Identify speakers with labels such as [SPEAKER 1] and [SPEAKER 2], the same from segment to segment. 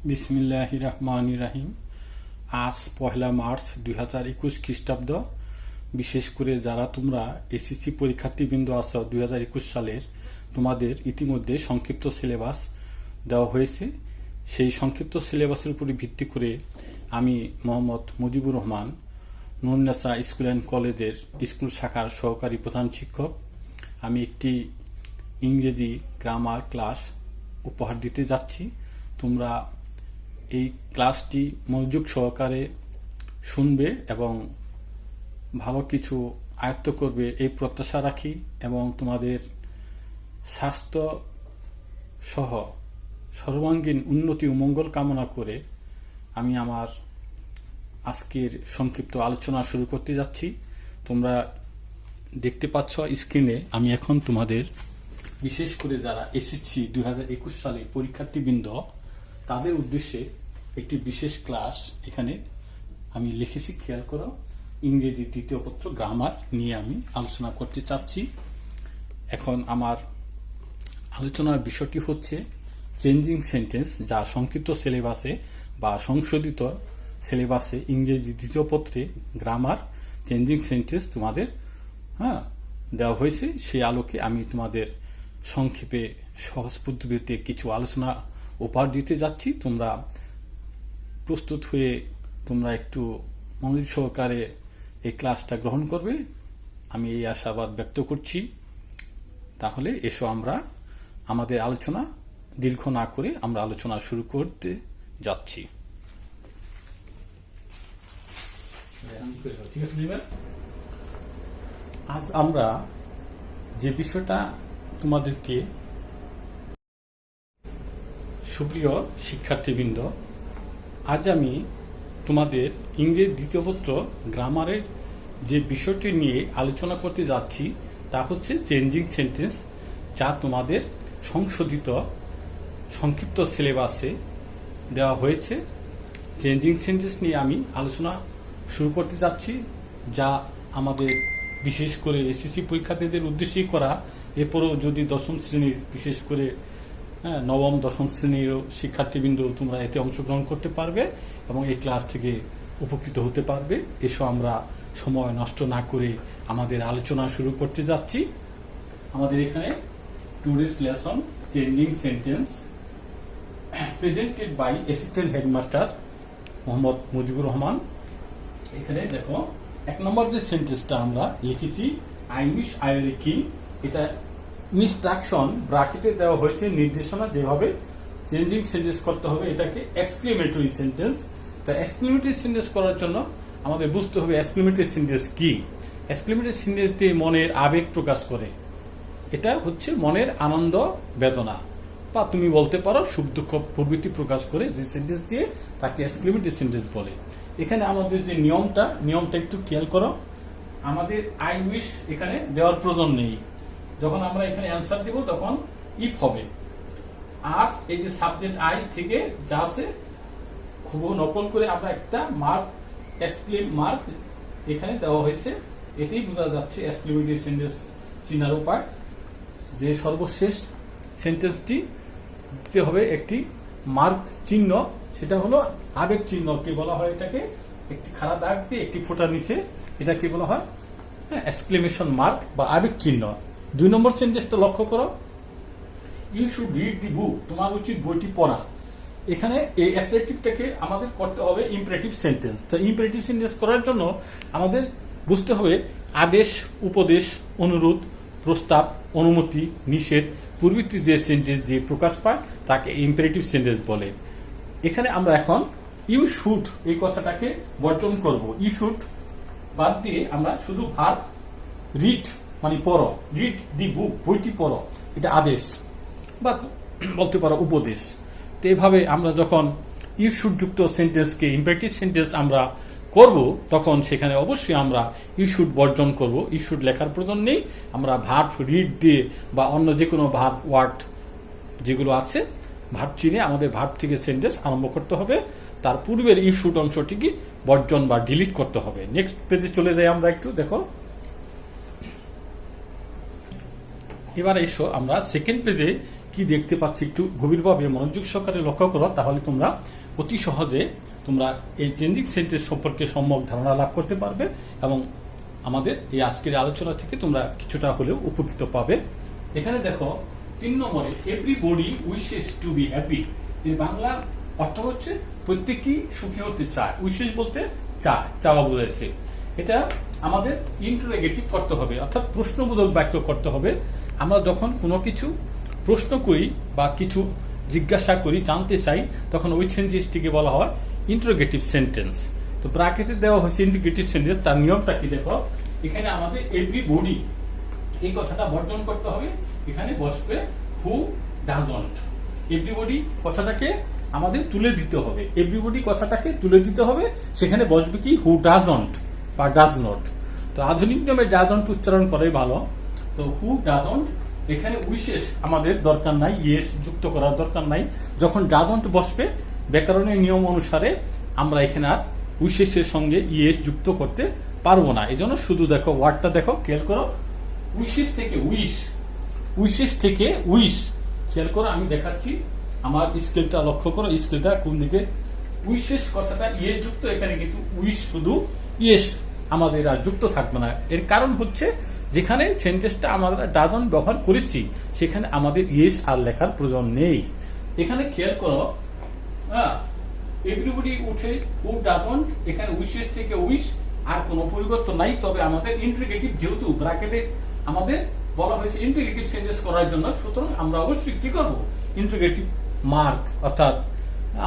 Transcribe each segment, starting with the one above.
[SPEAKER 1] বিসমিল্লাহির রহমানির রহিম। আজ 1 মার্চ 2021 খ্রিস্টাব্দ। বিশেষ করে যারা তোমরা এসএসসি পরীক্ষার্থীবৃন্দ আছো 2021 সালের, তোমাদের ইতিমধ্যে সংক্ষিপ্ত সিলেবাস দেওয়া হয়েছে। সেই সংক্ষিপ্ত সিলেবাসের উপরে ভিত্তি করে আমি মোহাম্মদ মুজিবুর রহমান, নুরুন্নেসা স্কুল অ্যান্ড কলেজের স্কুল শাখার সহকারী প্রধান শিক্ষক, আমি একটি ইংরেজি গ্রামার ক্লাস উপহার দিতে যাচ্ছি। তোমরা এই ক্লাসটি মনোযোগ সহকারে শুনবে এবং ভালো কিছু আয়ত্ত করবে এই প্রত্যাশা রাখি, এবং তোমাদের স্বাস্থ্য সহ সর্বাঙ্গীন উন্নতি ও মঙ্গল কামনা করে আমি আমার আজকের সংক্ষিপ্ত আলোচনা শুরু করতে যাচ্ছি। তোমরা দেখতে পাচ্ছ স্ক্রিনে, আমি এখন তোমাদের বিশেষ করে যারা এসএসসি 2021 সালে পরীক্ষার্থীবৃন্দ তাদের উদ্দেশ্যে একটি বিশেষ ক্লাস এখানে আমি লিখেছি, খেয়াল করো। ইংরেজি তৃতীয় পত্র গ্রামার নিয়ে আমি আলোচনা করতে চাচ্ছি। এখন আমার আলোচনার বিষয়টি হচ্ছে চেঞ্জিং সেন্টেন্স, যা সংক্ষিপ্ত সিলেবাসে বা সংশোধিত সিলেবাসে ইংরেজি দ্বিতীয় পত্রে গ্রামার চেঞ্জিং সেন্টেন্স তোমাদের দেওয়া হয়েছে। সেই আলোকে আমি তোমাদের সংক্ষেপে সহজ পদ্ধতিতে কিছু আলোচনা উপহার দিতে যাচ্ছি। তোমরা প্রস্তুত হয়ে তোমরা একটু মনোযোগ সহকারে এই ক্লাসটা গ্রহণ করবে, আমি এই আশাবাদ ব্যক্ত করছি। তাহলে এসো আমরা আমাদের আলোচনা দীর্ঘ না করে আমরা আলোচনা শুরু করতে যাচ্ছি। আজ আমরা যে বিষয়টা তোমাদেরকে, সুপ্রিয় শিক্ষার্থীবৃন্দ, আজ আমি তোমাদের ইংরেজি দ্বিতীয় পত্র গ্রামারের যে বিষয়টি নিয়ে আলোচনা করতে যাচ্ছি তা হচ্ছে চেঞ্জিং সেন্টেন্স, যা তোমাদের সংশোধিত সংক্ষিপ্ত সিলেবাসে দেওয়া হয়েছে। চেঞ্জিং সেন্টেন্স নিয়ে আমি আলোচনা শুরু করতে যাচ্ছি, যা আমাদের বিশেষ করে এসএসসি পরীক্ষার্থীদের উদ্দেশ্যেই করা। এরপরও যদি দশম শ্রেণীর, বিশেষ করে নবম দশম শ্রেণীর শিক্ষার্থীবৃন্দ তোমরা এতে অংশগ্রহণ করতে পারবে এবং এই ক্লাস থেকে উপকৃত হতে পারবে। এসো আমরা সময় নষ্ট না করে আমাদের আলোচনা শুরু করতে যাচ্ছি। আমাদের এখানে today's lesson changing sentence presented by assistant headmaster Mohammad Mujibur Rahman. এখানে দেখো 1 নম্বর যে সেন্টেন্সটা আমরা লিখেছি, I wish I were a king, এটা ইনস্ট্রাকশন ব্র্যাকেটে দেওয়া হয়েছে, নির্দেশনা যেভাবে চেঞ্জিং সেন্টেন্স করতে হবে এটাকে এক্সক্লেমেটরি সেন্টেন্স। তা এক্সক্লেমেটরি সেন্টেন্স করার জন্য আমাদের বুঝতে হবে এক্সক্লেমেটরি সেন্টেন্স কি। এক্সক্লেমেটরি সেন্টেন্সটি মনের আবেগ প্রকাশ করে, এটা হচ্ছে মনের আনন্দ বেদনা, বা তুমি বলতে পারো সুখ দুঃখ প্রভৃতি প্রকাশ করে যে সেন্টেন্স দিয়ে তাকে এক্সক্লেমেটরি সেন্টেন্স বলে। এখানে আমাদের যে নিয়মটা একটু খেয়াল করো। আমাদের আই উইশ এখানে দেওয়ার প্রয়োজন নেই, যখন আমরা এখানে অ্যান্সার দেব তখন ইফ হবে। আর এই যে সাবজেক্ট আই থেকে যা আছে খুব নকল করে আমরা একটা মার্ক, এক্সক্লেম মার্ক এখানে দেওয়া হয়েছে। এতেই বোঝা যাচ্ছে এক্সক্লেমেটরি সেন্টেন্স চিনার উপায়, যে সর্বশেষ সেন্টেন্সটি দিতে হবে একটি মার্ক চিহ্ন, সেটা হলো আবেগ চিহ্ন। কি বলা হয় এটাকে? একটি খাড়া দাগ দিয়ে একটি ফোঁটা নিচে, এটা কি বলা হয়? এক্সক্লেমেশন মার্ক বা আবেগ চিহ্ন। 2 নম্বর সেন্টেন্সটা লক্ষ্য করো, ইউ শুড রিড দি বুক, তোমার উচিত বইটি পড়া। এখানে এই অ্যাসেটিভটাকে আমাদের করতে হবে ইম্পারেটিভ সেন্টেন্স। তো ইম্পারেটিভ সেন্টেন্স করার জন্য আমাদের বুঝতে হবে আদেশ, উপদেশ, অনুরোধ, প্রস্তাব, অনুমতি, নিষেধ প্রভৃতি যে সেন্টেন্স দিয়ে প্রকাশ পায় তাকে ইম্পারেটিভ সেন্টেন্স বলে। এখানে আমরা এখন ইউ শুড এই কথাটাকে বর্জন করব। ইউ শুড বাদ দিয়ে আমরা শুধু ভার্ব রিড মানে পড়ো, রিড দি বুক বইটি পড়ো, এটা আদেশ বা বলতে পারো উপদেশ। তো এইভাবে আমরা যখন ইউ শুড যুক্ত সেন্টেন্সকে ইম্পারেটিভ সেন্টেন্স আমরা করব তখন সেখানে অবশ্যই আমরা ইউ শুড বর্জন করব। ইউ শুড লেখার প্রয়োজন নেই, আমরা ভার্ব রিড দিয়ে বা অন্য যে কোনো ভার্ব ওয়ার্ড যেগুলো আছে ভার্ব চিনে আমাদের ভার্ব থেকে সেন্টেন্স আরম্ভ করতে হবে। তার পূর্বের ইউ শুড অংশটিকে বর্জন বা ডিলিট করতে হবে। নেক্সট পেজে চলে যাই আমরা একটু, দেখো এবার এসো আমরা সেকেন্ড পেজে কি দেখতে পাচ্ছ একটু গভীরভাবে মনোযোগ সহকারে লক্ষ্য করো, তাহলে তোমরা অতি সহজে তোমরা এই চেঞ্জিং সেন্টেন্স সম্পর্কে সম্যক ধারণা লাভ করতে পারবে এবং আমাদের এই আজকের আলোচনা থেকে তোমরা কিছুটা হলেও উপকৃত পাবে। এখানে দেখো 3 নম্বরে everybody wishes to be happy, এর বাংলার অর্থ হচ্ছে প্রত্যেকেই সুখী হতে চায়। উইশেস বলতে চায়, চাওয়া বোঝাচ্ছে। এটা আমাদের ইন্টারোগেটিভ করতে হবে, অর্থাৎ প্রশ্নবোধক বাক্য করতে হবে। আমরা যখন কোনো কিছু প্রশ্ন করি বা কিছু জিজ্ঞাসা করি, জানতে চাই, তখন ওই সেন্টেন্সটিকে বলা হয় ইন্টারোগেটিভ সেন্টেন্স। তো ব্র্যাকেটে দেওয়া হয়েছে ইন্টারোগেটিভ সেন্টেন্স, তার নিয়মটা কি দেখো। এখানে আমাদের এভরিবডি এই কথাটা বর্জন করতে হবে, এখানে বসবে হু ডাজন্ট। এভরিবডি কথাটাকে আমাদের তুলে দিতে হবে, এভরিবডি কথাটাকে তুলে দিতে হবে, সেখানে বসবে কি হু ডাজন্ট বা ডাজ নট। তো আধুনিক নিয়মে ডাজন্ট উচ্চারণ করাই ভালো। তো হু ডাজন্ট, এখানে উইশেস আমাদের দরকার নাই, ইয়েস যুক্ত করার দরকার নাই। যখন ডাজন্ট বসবে ব্যাকরণের নিয়ম অনুসারে আমরা এখানে আর উইশেসের সঙ্গে ইয়েস যুক্ত করতে পারবো না। এই জন্য শুধু দেখো ওয়ার্ডটা দেখো, খেয়াল করো, উইশেস থেকে উইশ, উইশেস থেকে উইশ। খেয়াল করো, আমি দেখাচ্ছি, আমার স্কেলটা লক্ষ্য করো, স্কেলটা কোন দিকে। উইশেস কথাটা ইয়েস যুক্ত, এখানে কিন্তু উইশ শুধু ইয়েস আমাদের আর যুক্ত থাকবে না। এর কারণ হচ্ছে যেখানে সেন্টেন্সটা আমরা ডাজন্ট ব্যবহার করেছি সেখানে আমাদের ইয়েস আর লেখার প্রয়োজন নেই। এখানে খেয়াল করো, এভরিবডি উঠে হু ডাজন্ট, এখানে উইশেস থেকে উইশ, আর কোনো পরিবর্তন নাই। তবে আমাদের ইন্টারোগেটিভ, যেহেতু ব্র্যাকেটে আমাদের বলা হয়েছে ইন্টারোগেটিভ সেন্টেন্স করার জন্য, সুতরাং আমরা অবশ্যই কি করব, ইন্টারোগেটিভ মার্ক অর্থাৎ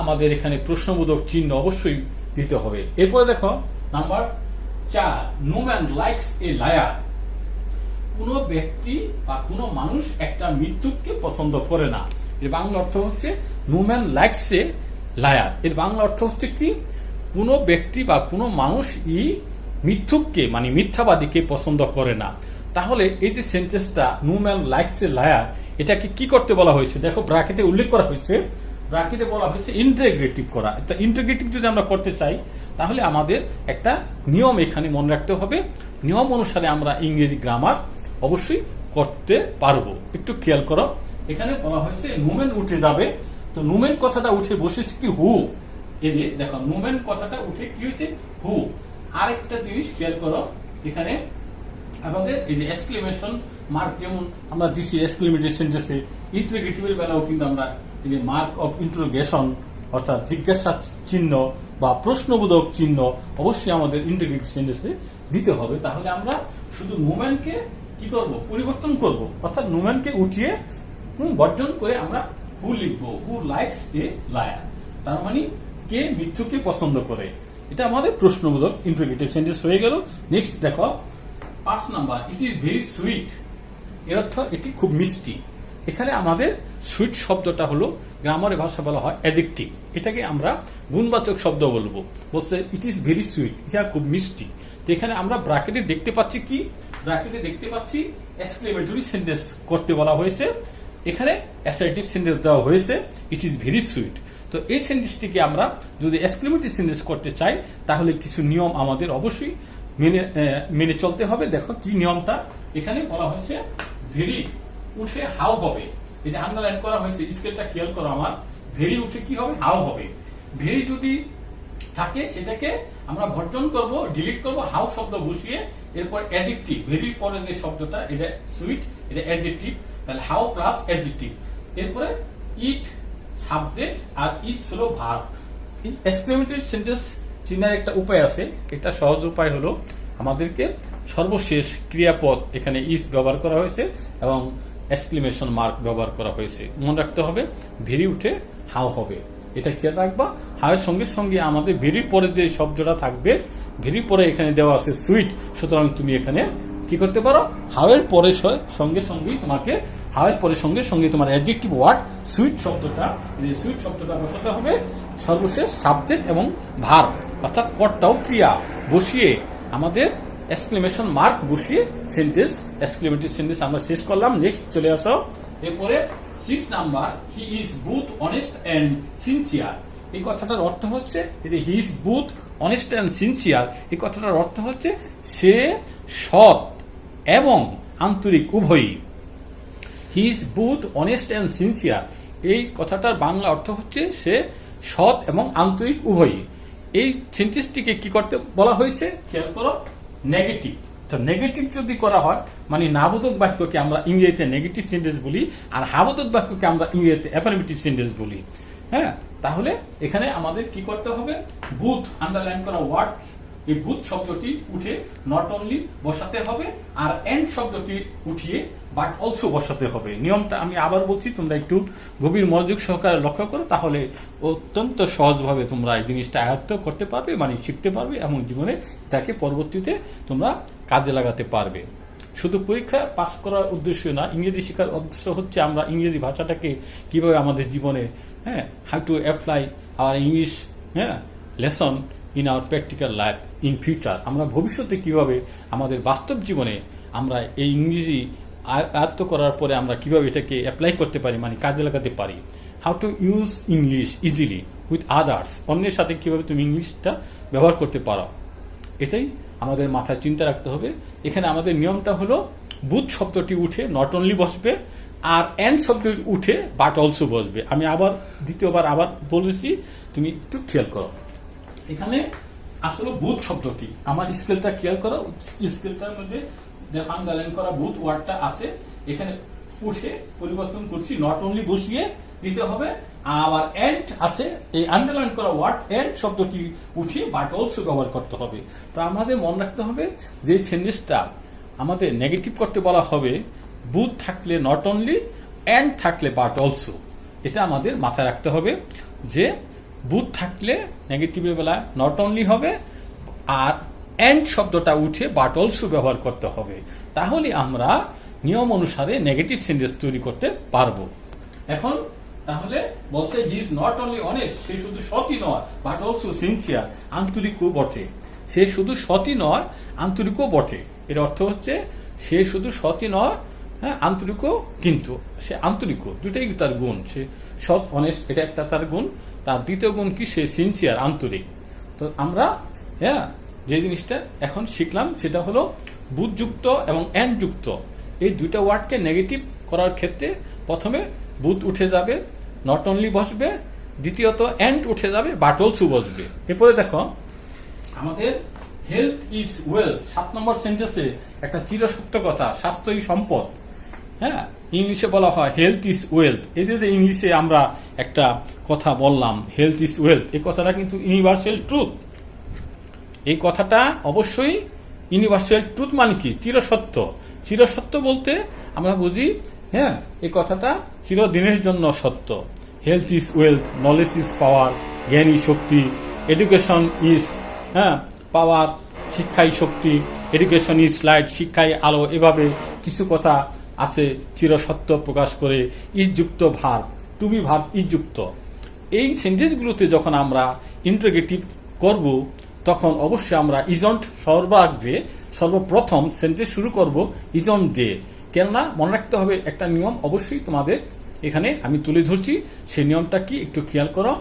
[SPEAKER 1] আমাদের এখানে প্রশ্নবোধক চিহ্ন অবশ্যই দিতে হবে। এরপরে দেখো number 4, no man likes a liar. কোন ব্যক্তি বা কোন মানুষ একটা মিথ্যুককে পছন্দ করে না। এর বাংলা অর্থ হচ্ছে no man likes a liar. এর বাংলা অর্থ হচ্ছে কি, কোন ব্যক্তি বা কোন মানুষ মিথ্যুককে মানে মিথ্যাবাদীকে পছন্দ করে না। তাহলে এই যে সেন্টেন্সটা no man likes a liar, এটাকে কি করতে বলা হয়েছে দেখো, ব্র্যাকেটে উল্লেখ করা হয়েছে, ব্র্যাকেটে বলা হয়েছে ইন্টারোগেটিভ করা। ইন্টারোগেটিভ যদি আমরা করতে চাই তাহলে আমাদের একটা নিয়ম এখানে মনে রাখতে হবে। নিয়ম অনুসারে আমরা ইংরেজি গ্রামার অবশ্যই করতে পারবো। একটু খেয়াল করো, এখানে বলা হয়েছে নুমেন উঠে যাবে। তো নুমেন কথাটা উঠে বসেছে কি হু। এই যে দেখো নুমেন কথাটা উঠে কি হয়েছে হু। আরেকটা জিনিস খেয়াল করো, এখানে আমাদের এই যে এক্সক্লেমেশন মার্ক যেমন আমরা দিছি এক্সক্লেমেটরি সেন্টেন্সে, ইন্টারোগেটিভের বেলাও কিন্তু আমরা এই যে মার্ক অফ ইন্টারোগেশন অর্থাৎ জিজ্ঞাসা চিহ্ন বা প্রশ্নবোধক চিহ্ন অবশ্যই আমাদের ইন্টারোগেটিভ সেন্টেন্সে দিতে হবে। তাহলে আমরা শুধু নুমেনকে কি করব, পরিবর্তন করব, অর্থাৎ নুমেনকে উঠিয়ে বর্জন করে আমরা হু লিখবো, হু লাইকস এ লায়ার। তার মানে কে মিথ্যুকে পছন্দ করে। এটা আমাদের প্রশ্নবোধক ইন্টারোগেটিভ সেন্টেন্স হয়ে গেল। নেক্সট দেখো 5 number, it is very sweet. এর অর্থ এটি খুব মিষ্টি। এখানে আমাদের সুইট শব্দটা হলো গ্রামারের ভাষা বলা হয় অ্যাডজেক্টিভ। এটাকে আমরা গুণবাচক শব্দ বলবো। বলতে ইট ইজ ভেরি সুইট, ইহা খুব মিষ্টি। তো এখানে আমরা ব্র্যাকেটে দেখতে পাচ্ছি কি, ব্র্যাকেটে দেখতে পাচ্ছি এক্সক্লেমেটরি সেন্টেন্স করতে বলা হয়েছে। এখানে অ্যাসার্টিভ সেন্টেন্স দেওয়া হয়েছে ইট ইজ ভেরি সুইট। তো এই সেন্টেন্সটিকে আমরা যদি এক্সক্লেমেটরি সেন্টেন্স করতে চাই তাহলে কিছু নিয়ম আমাদের অবশ্যই মেনে চলতে হবে। দেখো কি নিয়মটা, এখানে বলা হয়েছে ভেরি উঠে হাউ হবে। এই যে আন্ডারলাইন করা হয়েছে, স্কেলটা খেয়াল করো আমার, ভেরি উঠে কি হবে, হাউ হবে। ভেরি যদি থাকে সেটাকে আমরা বর্জন করব, ডিলিট করব, হাউ শব্দ বসিয়ে এরপর অ্যাডজেক্টিভ, ভেরির পরে যে শব্দটা এটা সুইট, এটা অ্যাডজেক্টিভ, তাহলে হাউ প্লাস অ্যাডজেক্টিভ। এরপরে ইট সাবজেক্ট আর ইজ হলো ভার্ব। এক্সক্লেমেটরি সেন্টেন্স চিনার একটা উপায় আছে। এটা সহজ উপায় হলো আমাদেরকে সর্বশেষ ক্রিয়াপদ এখানে ইজ ব্যবহার করা হয়েছে এবং এক্সক্লেমেশন মার্ক ব্যবহার করা হয়েছে। মনে রাখতে হবে ভেরি উঠে হাউ হবে, এটা খেয়াল রাখবা। হাউয়ের সঙ্গে সঙ্গে আমাদের ভেরির পরে যে শব্দটা থাকবে, ভেরির পরে এখানে দেওয়া আছে সুইট, সুতরাং তুমি এখানে কি করতে পারো, হাউয়ের পরে সঙ্গে সঙ্গেই তোমাকে হাউয়ের পরে সঙ্গে সঙ্গে তোমার অ্যাডজেক্টিভ ওয়ার্ড সুইট শব্দটা বসাতে হবে সর্বশেষ সাবজেক্ট এবং ভার্ব, অর্থাৎ কর্তাও ক্রিয়া বসিয়ে আমাদের এক্সক্লেমেশন মার্ক বসিয়ে সেন্টেন্স এক্সক্লেমেটরি সেন্টেন্স আমরা শেষ করলাম। নেক্সট চলে আসো। এরপরে 6 number, he is both honest and sincere. এই কথাটার অর্থ হচ্ছে he is both honest and sincere, এই কথাটার অর্থ হচ্ছে সে সৎ এবং আন্তরিক উভয়ই। He is both honest and sincere, এই কথাটার বাংলা অর্থ হচ্ছে সে সৎ এবং আন্তরিক উভয়ই। এই সেন্টেন্সটিকে কি করতে বলা হয়েছে খেয়াল করো, নেগেটিভ। তো নেগেটিভ যদি করা হয় মানে নাবোধক বাক্যকে আমরা ইংরেজিতে নেগেটিভ সেন্টেন্স বলি, আর হাবোধক বাক্যকে আমরা ইংরেজিতে অ্যাফার্মেটিভ সেন্টেন্স বলি। হ্যাঁ, তাহলে এখানে আমাদের কি করতে হবে, বুথ আন্ডারলাইন করা ওয়ার্ড, এই বুথ শব্দটি উঠে নট অনলি বসাতে হবে, আর এন্ড শব্দটি উঠিয়ে বাট অলসো বসাতে হবে। নিয়মটা আমি আবার বলছি, তোমরা একটু গভীর মনোযোগ সহকারে লক্ষ্য করো, তাহলে অত্যন্ত সহজভাবে তোমরা এই জিনিসটা আয়ত্ত করতে পারবে, মানে শিখতে পারবে, এবং জীবনে তাকে পরবর্তীতে তোমরা কাজে লাগাতে পারবে। শুধু পরীক্ষা পাস করার উদ্দেশ্য না, ইংরেজি শেখার উদ্দেশ্য হচ্ছে আমরা ইংরেজি ভাষাটাকে কিভাবে আমাদের জীবনে, হ্যাঁ, how to apply our English, হ্যাঁ, lesson in our practical life in future. আমরা ভবিষ্যতে কিভাবে আমাদের বাস্তব জীবনে আমরা এই ইংরেজি আয়ত্ত করার পরে আমরা কিভাবে এটাকে অ্যাপ্লাই করতে পারি, মানে কাজে লাগাতে পারি। How to use English easily with others, অন্যের সাথে কিভাবে তুমি ইংলিশটা ব্যবহার করতে পারো, এটাই আমাদের মাথায় চিন্তা রাখতে হবে। এখানে আমাদের নিয়মটা হলো বুথ শব্দটি উঠে নট অনলি বসবে, আর এন্ড শব্দটি উঠে বাট অলসো বসবে। আমি আবার দ্বিতীয়বার আবার বলেছি, তুমি একটু খেয়াল করো। এখানে আসলে বুথ শব্দটি, আমার স্কেলটা খেয়াল করো, স্কেলটার মধ্যে আন্ডারলাইন করা বুথ ওয়ার্ডটা আছে, এখানে উঠে পরিবর্তন করছি, নট অনলি বসিয়ে দিতে হবে। আবার এন্ড আছে, এই আন্ডারলাইন করা ওয়ার্ড এন্ড শব্দটি উঠিয়ে বাট অলসো ব্যবহার করতে হবে। তো আমাদের মনে রাখতে হবে যে সেন্টেন্সটা আমাদের নেগেটিভ করতে বলা হবে, বুথ থাকলে নট অনলি, এন্ড থাকলে বাট অলসো। এটা আমাদের মাথায় রাখতে হবে যে বুথ থাকলে নেগেটিভের বেলা নট অনলি হবে, আর এন্ড শব্দটা উঠে বাট অলসো ব্যবহার করতে হবে। তাহলে আমরা নিয়ম অনুসারে নেগেটিভ সেন্টেন্স তৈরি করতে পারবো। এখন তাহলে বলছে he is not only honest, সে শুধু সৎই নয়, বাট অলসো সিনসিয়ার, আন্তরিকও বটে। সে শুধু সৎই নয়, আন্তরিকও বটে। এর অর্থ হচ্ছে সে শুধু সৎই নয়, হ্যাঁ, আন্তরিকও, কিন্তু সে আন্তরিকও, দুটাই তার গুণ। সে সৎ অনেস্ট, এটা একটা তার গুণ। তার দ্বিতীয় গুণ কি, সে সিনসিয়ার, আন্তরিক। তো আমরা, হ্যাঁ, যে জিনিসটা এখন শিখলাম সেটা হলো বুথযুক্ত এবং এন্ড যুক্ত এই দুইটা ওয়ার্ডকে নেগেটিভ করার ক্ষেত্রে প্রথমে বুথ উঠে যাবে, নট অনলি বসবে, দ্বিতীয়ত এন্ড উঠে যাবে, বাট অলসো বসবে। এরপরে দেখো আমাদের হেলথ ইজ ওয়েলথ, 7 নম্বর সেন্টেন্সে একটা চিরসত্য কথা, স্বাস্থ্যই সম্পদ। হ্যাঁ, ইংলিশে বলা হয় হেলথ ইজ ওয়েলথ। এই যে ইংলিশে আমরা একটা কথা বললাম হেলথ ইজ ওয়েলথ, এই কথাটা কিন্তু ইউনিভার্সাল ট্রুথ। এই কথাটা অবশ্যই ইউনিভার্সাল ট্রুথ, মানে কি, চিরসত্য। চিরসত্য বলতে আমরা বুঝি, হ্যাঁ, এই কথাটা চিরদিনের জন্য সত্য। Health is wealth, knowledge is power, জ্ঞানই শক্তি, এডুকেশন ইজ, হ্যাঁ, পাওয়ার, শিক্ষাই শক্তি, এডুকেশন ইজ লাইট, শিক্ষাই আলো। এভাবে কিছু কথা আছে চিরসত্য প্রকাশ করে। ইজযুক্ত ভার্ব, টু বি ভার্ব ইজযুক্ত। এই সেন্টেন্সগুলোতে যখন আমরা ইন্টারোগেটিভ করব তখন অবশ্যই আমরা ইজন্ট সর্বাগ্রে সর্বপ্রথম সেন্টেন্স শুরু করব ইজন্ট দিয়ে। কেননা মনে রাখতে হবে একটা নিয়ম অবশ্যই তোমাদের এখানে আমি তুলে ধরছি, সেই নিয়মটা কি একটু খেয়াল করো।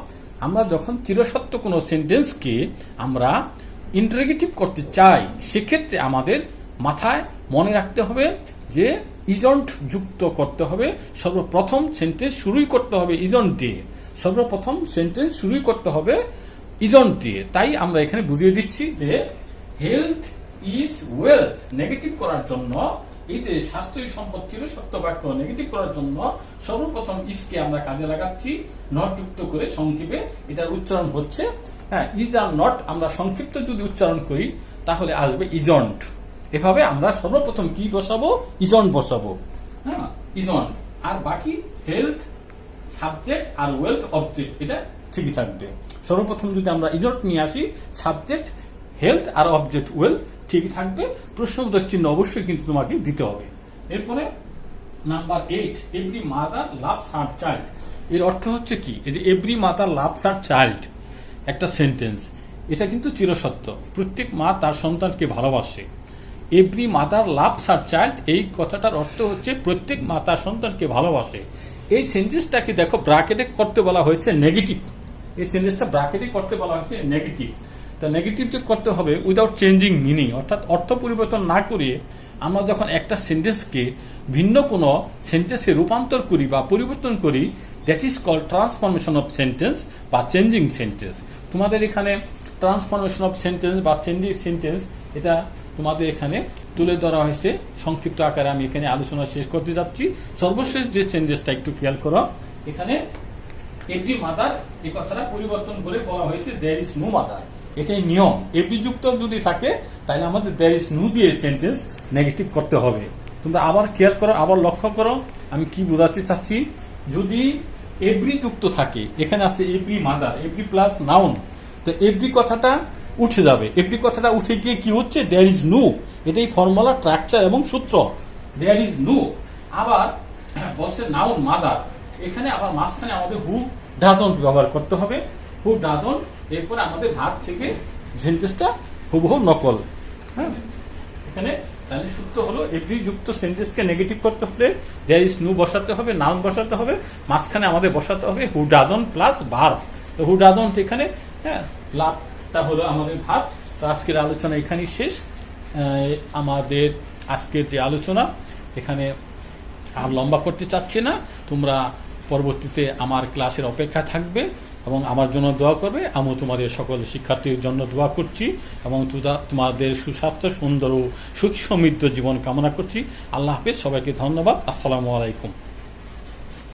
[SPEAKER 1] আমরা যখন চিরসত্য কোনো সেন্টেন্সকে আমরা ইন্টারোগেটিভ করতে চাই, সেক্ষেত্রে আমাদের মাথায় মনে রাখতে হবে যে ইজন্ট যুক্ত করতে হবে। সর্বপ্রথম সেন্টেন্স শুরুই করতে হবে ইজন্ট দিয়ে, সর্বপ্রথম সেন্টেন্স শুরুই করতে হবে ইজন্ট দিয়ে। তাই আমরা এখানে বুঝিয়ে দিচ্ছি যে হেলথ ইজ ওয়েলথ নেগেটিভ করার জন্য, এই যে স্বাস্থ্যই সম্পদ চিরসত্য বাক্য নেগেটিভ করার জন্য সর্বপ্রথম ইজকে আমরা কাজে লাগাচ্ছি নট যুক্ত করে সংক্ষেপে। এটার উচ্চারণ হচ্ছে, হ্যাঁ, ইজ আর নট আমরা সংক্ষিপ্ত যদি উচ্চারণ করি তাহলে আসবে ইজন্ট। এভাবে আমরা সর্বপ্রথম কি বসাবো, ইজন্ট বসাবো, হ্যাঁ, ইজন্ট। আর বাকি হেলথ সাবজেক্ট আর ওয়েলথ অবজেক্ট, এটা ঠিকই থাকবে। সর্বপ্রথম যদি আমরা ইজন্ট নিয়ে আসি, সাবজেক্ট হেলথ আর অবজেক্ট ওয়েলথ ঠিক থাকবে। প্রশ্নবোধক চিহ্ন অবশ্যই কিন্তু তোমাকে দিতে হবে। এরপরে number 8, every mother loves her child. এর অর্থ হচ্ছে কি, এই যে every mother loves her child একটা সেন্টেন্স, এটা কিন্তু চিরসত্য। প্রত্যেক মা তার সন্তানকে ভালোবাসে। Every mother loves her child, এই কথাটার অর্থ হচ্ছে প্রত্যেক মা তার সন্তানকে ভালোবাসে। এই সেন্টেন্সটাকে দেখো ব্র্যাকেটে করতে বলা হয়েছে নেগেটিভ। এই সেন্টেন্সটা ব্র্যাকেটে করতে বলা হয়েছে নেগেটিভ। তা নেগেটিভ যে করতে হবে উইদাউট চেঞ্জিং মিনিং, অর্থাৎ অর্থ পরিবর্তন না করিয়ে আমরা যখন একটা সেন্টেন্সকে ভিন্ন কোনো সেন্টেন্সে রূপান্তর করি বা পরিবর্তন করি, that is call transformation of sentence বা চেঞ্জিং সেন্টেন্স। তোমাদের এখানে ট্রান্সফরমেশন অফ সেন্টেন্স বা চেঞ্জিং সেন্টেন্স এটা তোমাদের এখানে তুলে ধরা হয়েছে সংক্ষিপ্ত আকারে। আমি এখানে আলোচনা শেষ করতে যাচ্ছি। সর্বশেষ যে চেঞ্জেসটা একটু খেয়াল করো, এখানে এভরি মাদার এই কথাটা পরিবর্তন করে বলা হয়েছে দেয়ার ইজ নো মাদার। এটাই নিয়ম। এভরি যুক্ত যদি থাকে তাহলে আমাদের দেয়ার ইজ নো দিয়ে সেন্টেন্স নেগেটিভ করতে হবে। তোমরা আবার খেয়াল করো, আবার লক্ষ্য করো আমি কি বোঝাতে চাচ্ছি। যদি এভরি যুক্ত থাকে, এখানে আছে every mother, every plus noun, তো এভরি কথাটা উঠে যাবে। এভরি কথাটা উঠে গিয়ে কি হচ্ছে, দেয়ার ইজ নো। এটাই ফর্মুলা, স্ট্রাকচার এবং সূত্র, দেয়ার ইজ নো। আবার বলছে নাউন মাদার, এখানে আবার মাঝখানে আমাদের হু ডাজন্ট ব্যবহার করতে হবে। হু ডাজন্ট, এরপরে আমাদের ভার্ব থেকে সেন্টেন্সটা হুবহু নকল। হ্যাঁ, এখানে তাহলে সূত্র হলো এভরি যুক্ত সেন্টেন্সকে নেগেটিভ করতে হলে দেয়ার ইজ নো বসাতে হবে, নাউন বসাতে হবে, মাঝখানে আমাদের বসাতে হবে হু ডাজন্ট প্লাস ভার্ব। তো হু ডাজন্ট এখানে, হ্যাঁ, লাভটা হলো আমাদের ভার্ব। তো আজকের আলোচনা এখানেই শেষ। আমাদের আজকের যে আলোচনা এখানে আর লম্বা করতে চাচ্ছি না। তোমরা পরবর্তীতে আমার ক্লাসের অপেক্ষা থাকবে এবং আমার জন্য দোয়া করবে। আমিও তোমাদের সকল শিক্ষার্থীর জন্য দোয়া করছি এবং তোমাদের সুস্বাস্থ্য, সুন্দর ও সুখ সমৃদ্ধ জীবন কামনা করছি। আল্লাহ হাফেজ, সবাইকে ধন্যবাদ। আসসালামু আলাইকুম।